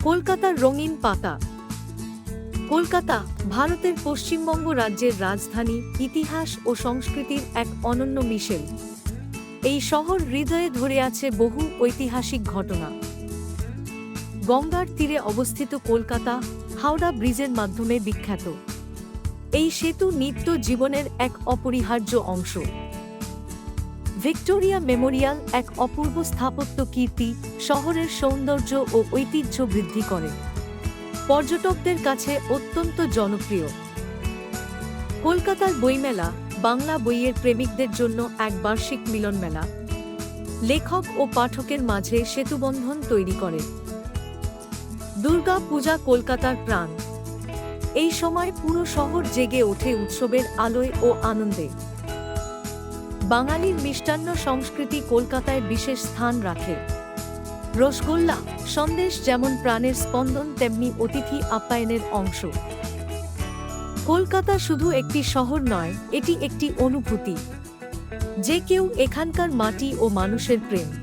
কলকাতার রঙিন পাতা। কলকাতা ভারতের পশ্চিমবঙ্গ রাজ্যের রাজধানী, ইতিহাস ও সংস্কৃতির এক অনন্য মিশেল। এই শহর হৃদয়ে ধরে আছে বহু ঐতিহাসিক ঘটনা। গঙ্গার তীরে অবস্থিত কলকাতা হাওড়া ব্রিজের মাধ্যমে বিখ্যাত। এই সেতু নিত্য জীবনের এক অপরিহার্য অংশ। ভিক্টোরিয়া মেমোরিয়াল এক অপূর্ব স্থাপত্য কীর্তি, শহরের সৌন্দর্য ও ঐতিহ্য বৃদ্ধি করে। পর্যটকদের কাছে অত্যন্ত জনপ্রিয়। কলকাতার বইমেলা বাংলা বইয়ের প্রেমিকদের জন্য এক বার্ষিক মিলন মেলা, লেখক ও পাঠকের মাঝে সেতুবন্ধন তৈরি করে। দুর্গা পূজা কলকাতার প্রাণ। এই সময় পুরো শহর জেগে ওঠে উৎসবের আলোয় ও আনন্দে। বাঙালির মিষ্টান্ন সংস্কৃতি কলকাতায় বিশেষ স্থান রাখে। রসগোল্লা সন্দেশ যেমন প্রাণের স্পন্দন, তেমনি অতিথি আপ্যায়নের অংশ। কলকাতা শুধু একটি শহর নয়, এটি একটি অনুভূতি। যে কেউ এখানকার মাটি ও মানুষের প্রেম